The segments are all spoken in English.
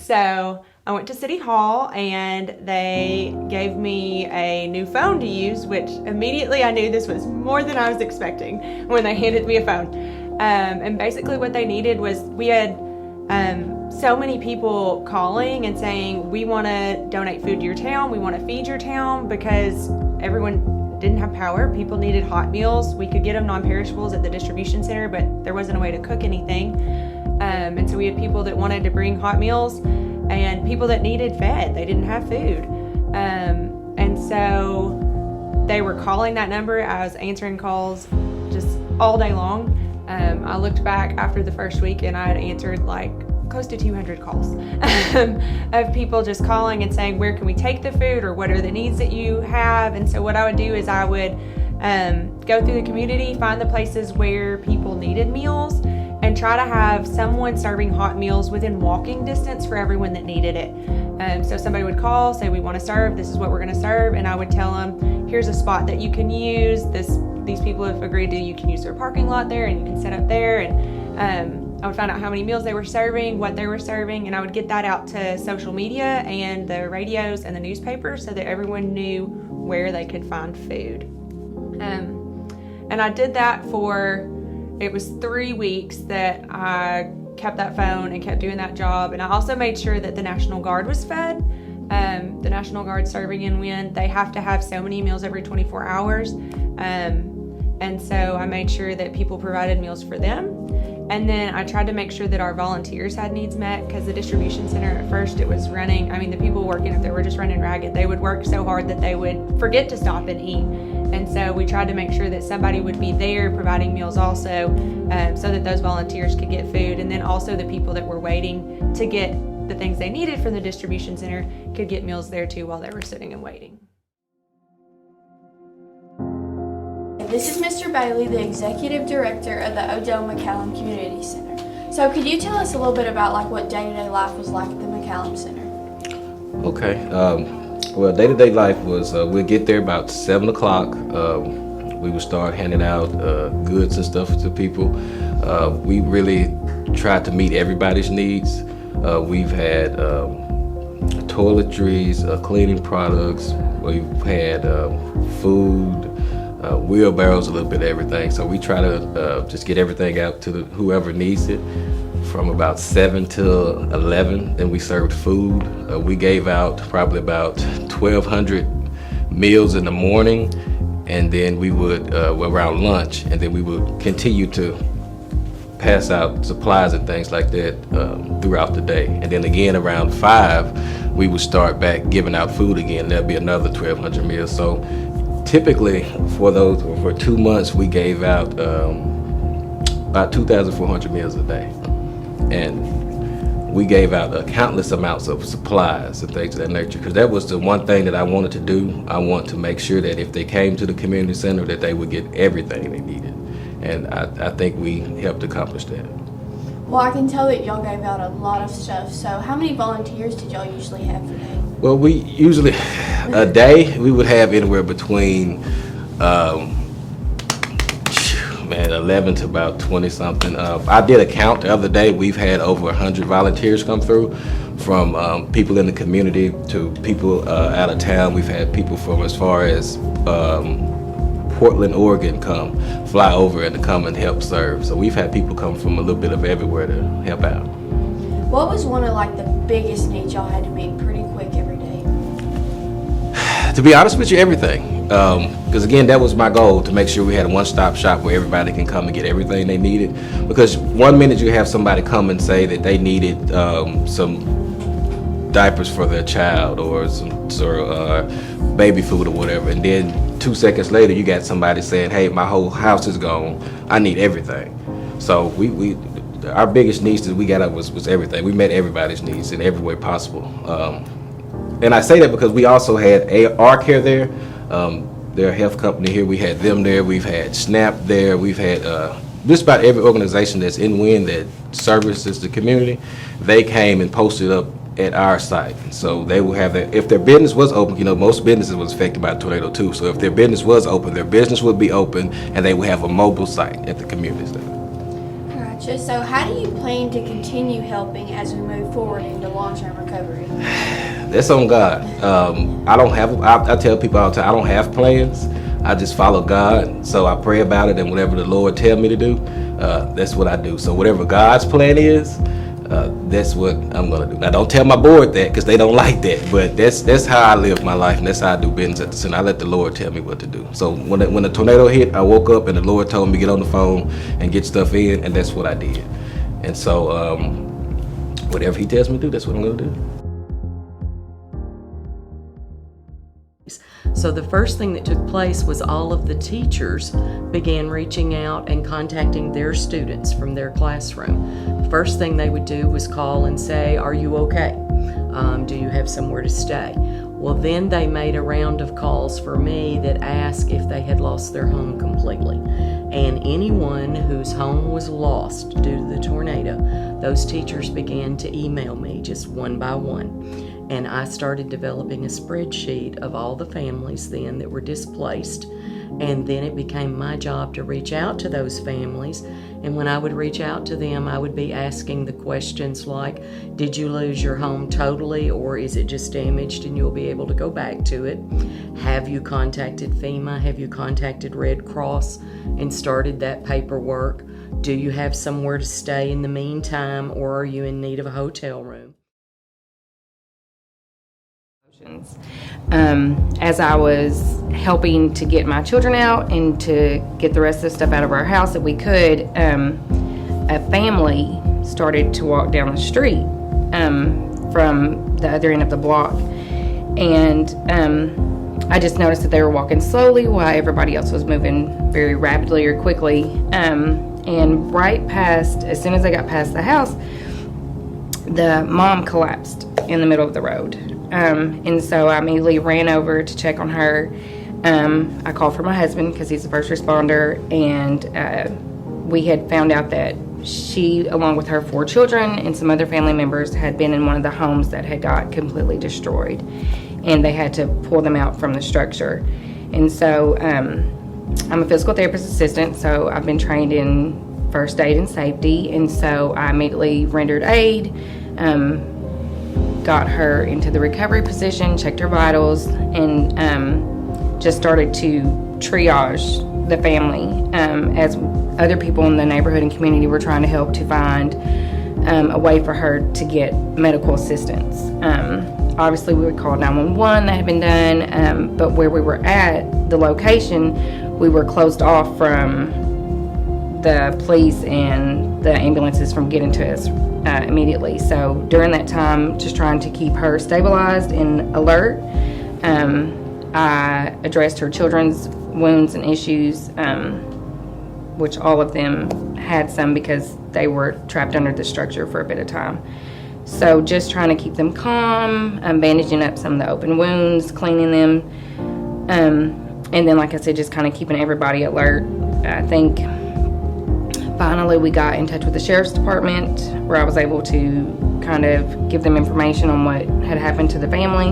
So I went to City Hall and they gave me a new phone to use, which immediately I knew this was more than I was expecting when they handed me a phone. And basically what they needed was, we had so many people calling and saying, we want to donate food to your town, we want to feed your town, because everyone didn't have power. People needed hot meals. We could get them non-perishables at the distribution center, but there wasn't a way to cook anything. And so we had people that wanted to bring hot meals and people that needed fed. They didn't have food. And so they were calling that number. I was answering calls just all day long. I looked back after the first week and I had answered like close to 200 calls of people just calling and saying, where can we take the food, or what are the needs that you have? And so what I would do is I would go through the community, find the places where people needed meals, and try to have someone serving hot meals within walking distance for everyone that needed it. So somebody would call, say, we want to serve, this is what we're going to serve, and I would tell them, here's a spot that you can use. These people have agreed to, you can use their parking lot there and you can set up there. And I would find out how many meals they were serving, what they were serving, and I would get that out to social media and the radios and the newspapers so that everyone knew where they could find food. And I did that for, it was 3 weeks that I kept that phone and kept doing that job. And I also made sure that the National Guard was fed. The National Guard serving in Wynne, they have to have so many meals every 24 hours. And so I made sure that people provided meals for them. And then I tried to make sure that our volunteers had needs met, because the distribution center at first, it was running, I mean, the people working up there were just running ragged. They would work so hard that they would forget to stop and eat. And so we tried to make sure that somebody would be there providing meals also, so that those volunteers could get food. And then also the people that were waiting to get the things they needed from the distribution center could get meals there too while they were sitting and waiting. This is Mr. Bailey, the Executive Director of the Odell McCallum Community Center. So could you tell us a little bit about like what day-to-day life was like at the McCallum Center? Okay. Well, day-to-day life was, we'd get there about 7 o'clock. We would start handing out goods and stuff to people. We really tried to meet everybody's needs. We've had toiletries, cleaning products. We've had food, wheelbarrows, a little bit of everything. So we try to just get everything out to whoever needs it. From about 7 till 11, then we served food. We gave out probably about 1,200 meals in the morning, and then we would, around lunch, and then we would continue to pass out supplies and things like that throughout the day. And then again around 5, we would start back giving out food again. There'd be another 1,200 meals. So typically for 2 months, we gave out about 2,400 meals a day. And we gave out countless amounts of supplies and things of that nature, because that was the one thing that I wanted to do. I want to make sure that if they came to the community center, that they would get everything they needed. And I think we helped accomplish that. Well, I can tell that y'all gave out a lot of stuff. So how many volunteers did y'all usually have a day? Well, we usually, a day, we would have anywhere between 11 to about 20 something. I did a count the other day. We've had over 100 volunteers come through, from people in the community to people out of town. We've had people from as far as Portland, Oregon fly over and to come and help serve. So we've had people come from a little bit of everywhere to help out. What was one of like the biggest needs y'all had to meet pretty quick every day? To be honest with you, everything. Because again, that was my goal, to make sure we had a one-stop shop where everybody can come and get everything they needed. Because one minute you have somebody come and say that they needed some diapers for their child, or some baby food or whatever, and then 2 seconds later you got somebody saying, hey, my whole house is gone, I need everything. So our biggest needs that we got up was everything. We met everybody's needs in every way possible. And I say that because we also had R-Care there. They're a health company here. We had them there. We've had SNAP there. We've had just about every organization that's in Wynne that services the community. They came and posted up at our site. So they will have that. If their business was open, most businesses was affected by the tornado too. So if their business was open, their business would be open, and they would have a mobile site at the community center. Gotcha. So how do you plan to continue helping as we move forward into long-term recovery? That's on God. I don't have, I tell people all the time, I don't have plans. I just follow God. So I pray about it, and whatever the Lord tell me to do, that's what I do. So whatever God's plan is, that's what I'm gonna do. Now don't tell my board that, because they don't like that, but that's how I live my life, and that's how I do business at the center. I let the Lord tell me what to do. So when the tornado hit, I woke up and the Lord told me to get on the phone and get stuff in, and that's what I did. And so whatever he tells me to do, that's what I'm gonna do. So the first thing that took place was all of the teachers began reaching out and contacting their students from their classroom. The first thing they would do was call and say, "Are you okay? Do you have somewhere to stay?" Well, then they made a round of calls for me that asked if they had lost their home completely. And anyone whose home was lost due to the tornado, those teachers began to email me just one by one. And I started developing a spreadsheet of all the families then that were displaced. And then it became my job to reach out to those families. And when I would reach out to them, I would be asking the questions like, did you lose your home totally, or is it just damaged and you'll be able to go back to it? Have you contacted FEMA? Have you contacted Red Cross and started that paperwork? Do you have somewhere to stay in the meantime, or are you in need of a hotel room? As I was helping to get my children out and to get the rest of the stuff out of our house that we could, a family started to walk down the street from the other end of the block. And I just noticed that they were walking slowly while everybody else was moving very rapidly or quickly. And right past, as soon as I got past the house, the mom collapsed in the middle of the road. And so I immediately ran over to check on her. I called for my husband because he's the first responder, and we had found out that she, along with her 4 children and some other family members, had been in one of the homes that had got completely destroyed, and they had to pull them out from the structure. And so I'm a physical therapist assistant, so I've been trained in first aid and safety, and so I immediately rendered aid, got her into the recovery position, checked her vitals, and just started to triage the family as other people in the neighborhood and community were trying to help to find a way for her to get medical assistance. Obviously, we would call 911, that had been done, but where we were at, the location, we were closed off from the police and the ambulances from getting to us immediately. So during that time, just trying to keep her stabilized and alert, I addressed her children's wounds and issues, which all of them had some because they were trapped under the structure for a bit of time. So just trying to keep them calm, bandaging up some of the open wounds, cleaning them, and then, like I said, just kind of keeping everybody alert. I think finally we got in touch with the sheriff's department, where I was able to kind of give them information on what had happened to the family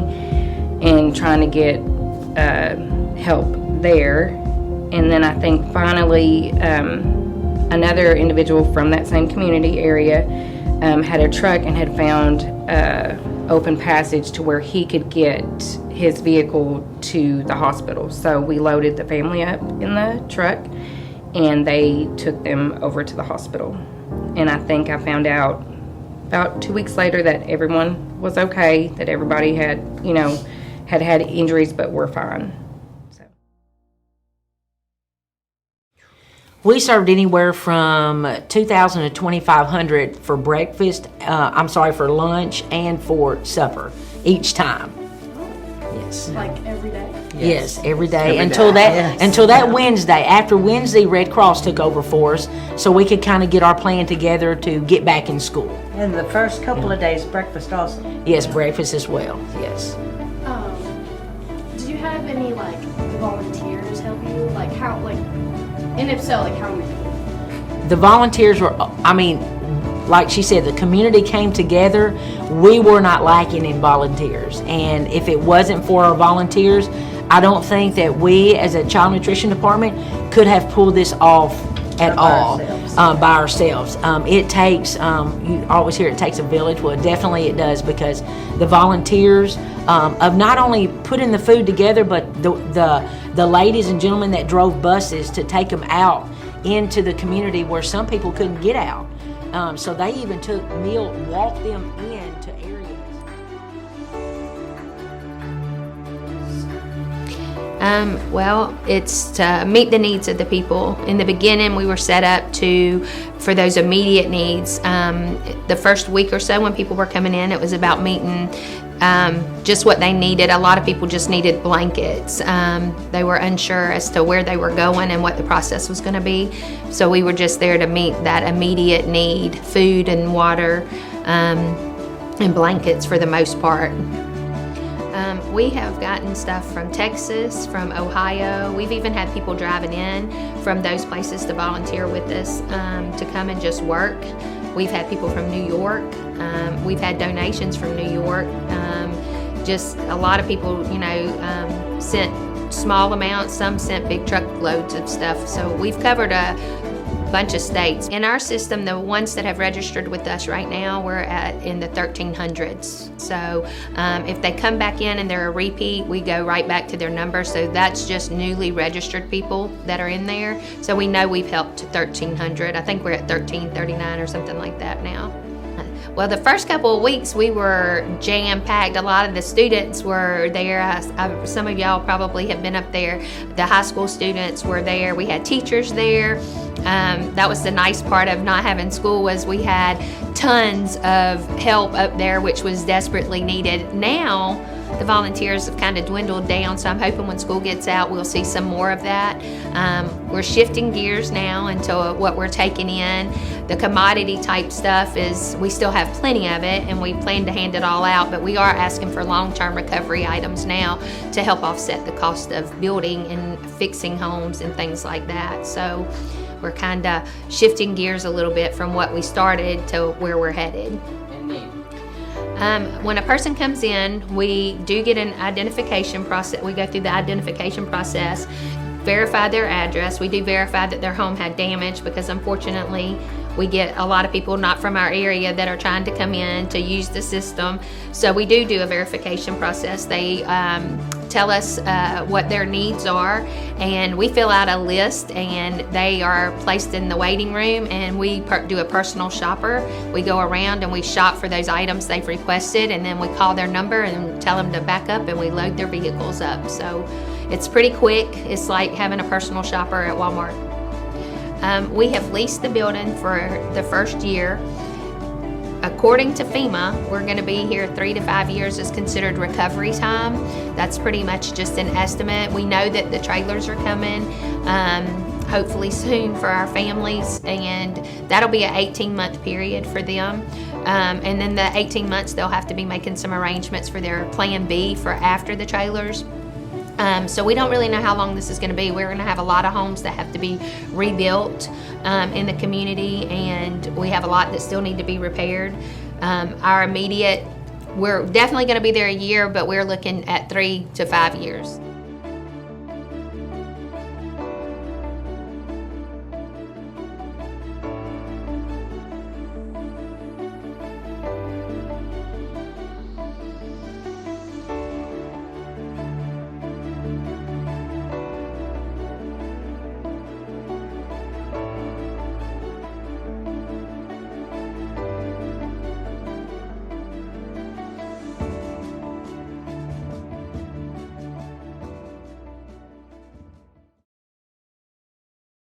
and trying to get help there. And then I think finally another individual from that same community area had a truck and had found open passage to where he could get his vehicle to the hospital. So we loaded the family up in the truck and they took them over to the hospital. And I think I found out about 2 weeks later that everyone was okay, that everybody had, had injuries but were fine. So. We served anywhere from 2,000 to 2,500 for breakfast, for lunch and for supper each time. Yes. Like every day? Yes, every day until that Wednesday. After Wednesday, Red Cross took over for us, so we could kind of get our plan together to get back in school. And the first couple of days, breakfast also. Yes, breakfast as well. Yes. Did you have any volunteers help you? And if so, how many? The volunteers were, like she said, the community came together. We were not lacking in volunteers. And if it wasn't for our volunteers, I don't think that we as a child nutrition department could have pulled this off at all by ourselves. It takes, you always hear it takes a village. Well, definitely it does, because the volunteers of not only putting the food together, but the ladies and gentlemen that drove buses to take them out into the community where some people couldn't get out. So they even walked them into areas. Well, it's to meet the needs of the people. In the beginning, we were set up for those immediate needs. The first week or so when people were coming in, it was about meeting just what they needed. A lot of people just needed blankets. They were unsure as to where they were going and what the process was going to be. So we were just there to meet that immediate need, food and water, and blankets for the most part. We have gotten stuff from Texas, from Ohio. We've even had people driving in from those places to volunteer with us, to come and just work. We've had people from New York. We've had donations from New York. Just a lot of people, sent small amounts. Some sent big truckloads of stuff. So we've covered a bunch of states. In our system, the ones that have registered with us right now, we're in the 1300s. So if they come back in and they're a repeat, we go right back to their number. So that's just newly registered people that are in there. So we know we've helped to 1300. I think we're at 1339 or something like that now. Well, the first couple of weeks we were jam-packed. A lot of the students were there. Some of y'all probably have been up there. The high school students were there. We had teachers there. That was the nice part of not having school, was we had tons of help up there, which was desperately needed. Now, the volunteers have kind of dwindled down, so I'm hoping when school gets out, we'll see some more of that. We're shifting gears now into what we're taking in. The commodity type stuff we still have plenty of it, and we plan to hand it all out, but we are asking for long-term recovery items now to help offset the cost of building and fixing homes and things like that. So we're kind of shifting gears a little bit from what we started to where we're headed. When a person comes in, we do get an identification process. We go through the identification process, verify their address. We do verify that their home had damage, because unfortunately we get a lot of people not from our area that are trying to come in to use the system. So we do a verification process. They tell us what their needs are, and we fill out a list, and they are placed in the waiting room, and we do a personal shopper. We go around and we shop for those items they've requested, and then we call their number and tell them to back up, and we load their vehicles up. So it's pretty quick. It's like having a personal shopper at Walmart. We have leased the building for the first year. According to FEMA, we're going to be here 3 to 5 years is considered recovery time. That's pretty much just an estimate. We know that the trailers are coming, hopefully soon, for our families, and that'll be an 18-month period for them. And then the 18 months, they'll have to be making some arrangements for their plan B for after the trailers. So we don't really know how long this is going to be. We're going to have a lot of homes that have to be rebuilt in the community, and we have a lot that still need to be repaired. We're definitely going to be there a year, but we're looking at 3 to 5 years.